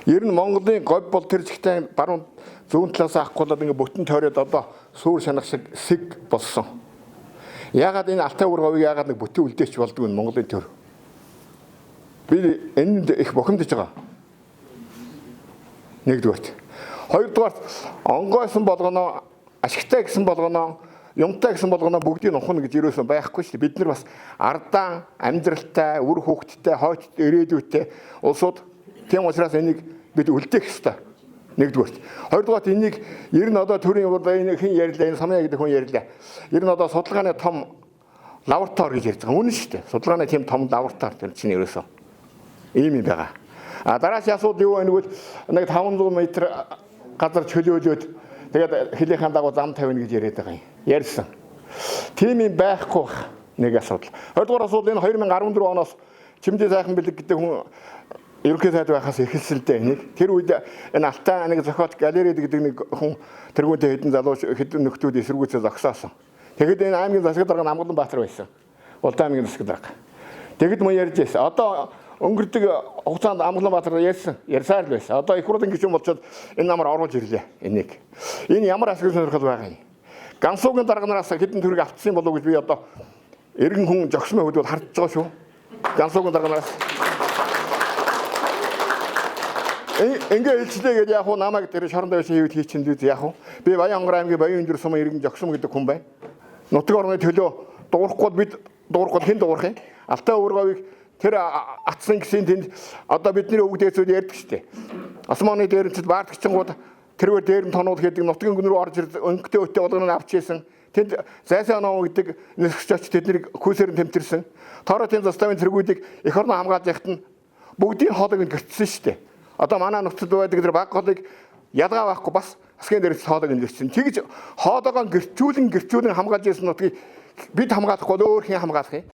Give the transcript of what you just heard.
Ер нь Монголын говь бол тэр зэгтээ баруун зүүн талаас авахгүйд ингээ бүтэн тойроод одоо суур шанах шиг сэг болсон. Яагаад энэ алтай уур говийг яагаад нэг бүтэн үлдээч болдгоо Монголын төр. Би энд их бохимдож байгаа. Нэгдүгээрт. Хоёрдугаарт онгойсон болгоно, ашигтай гэсэн болгоно, юмтай гэсэн болгоно бүгдийг нухна гэж юусэн байхгүй шүү дээ. Бид нар бас ардаа, амьдралтай, үр хөвгттэй, хойд ирээдүйтэй улсууд тийм учраас энийг бид үлдээх ёстой. Нэгдүгээрт. Хоёрдугаарт энийг ер нь одоо төрийн энэ хэн ярьлаа, энэ Самья гэдэг хүн ярьлаа. Ер нь одоо судалгааны том лаборатори гэж ярьж байгаа. Үнэн шүү дээ. Судалгааны тийм том лаборатори тэр чинь ерөөсөө ийм юм байгаа. А дараагийн асуудал юу вэ нэгвэл нэг 500 м газар чөлөөлөөд тэгээд хилийнхаа дагуу зам тавина гэж яриад байгаа юм. Ярьсан. Тийм юм байхгүй нэг асуудал. Хоёрдугаар асуудал энэ 2014 оноос Чимдээ сайхан бэлэг гэдэг хүн ерөнхий сайд байхаас эхэлсэн л дээ нэг. Тэр үед энэ Алтай нэг зохиолч галерейд гэдэг нэг хүн тэргүүнтэй хэдэн залуу хэдэн нөхдүүд эсэргүүцээ зогсоосон. Тэгэхэд энэ аймгийн засаг дарга Амгалан Баатар байсан. Улдаан аймгийн засаг дарга. Тэгэхэд мөн ярьж байсан. Одоо өнгөрдөг хугацаанд Амгалан Баатар ярьсаар л байсан. Одоо их хурлын гишүүн болчиход энэ намар оруулж ирлээ энийг. Энэ ямар ашиг сонирхол байгаа юм. Гансуугийн дарганараас хэдэн төгрөг автсан болов гэж би одоо эргэн хүн жогсмын хөдөлгөөд харж байгаа шүү. Гансуугийн дарганараас ингээ хэлчихлээ гэж яг уу намайг тэр шоронд байшин хийвд хийчихэн дүү яг уу. Би Баянгар аймгийн Баян өндөр сумын эргэн жогсом гэдэг хүн байна. Нутаг орны төлөө дуурахгүй бид дуурахгүй хэн дуурах юм? Алтай уур говийг тэр атсан гэсэн тэнд одоо бидний өвөг дээсүүд ярьдаг штеп. Османы дээрэнцэд баардагчингууд тэрвэр дээр нь тонууд гэдэг нутгийн гүн рүү орж өнгөтэй өтөө болгоно авч ийсэн. Тэнд зайсан ноо гэдэг нэлгч тэднийг хүйсээр нь тэмтэрсэн. Тооротын заставын цэргүүдийг эх орноо хамгаалж яхад нь бүгдийн хоолойг нь гэрчсэн штеп. Одоо манай нөхцөл байдаг тэр баг хоолойг ялгаа байхгүй бас асгийн дээрээс хоолойг нь гэрчсэн. Тэгж хоолойгоо гэрчүүлэн хамгаалж ирсэн нутгийг бид хамгаалахгүй өөр хэн хамгаалах юм?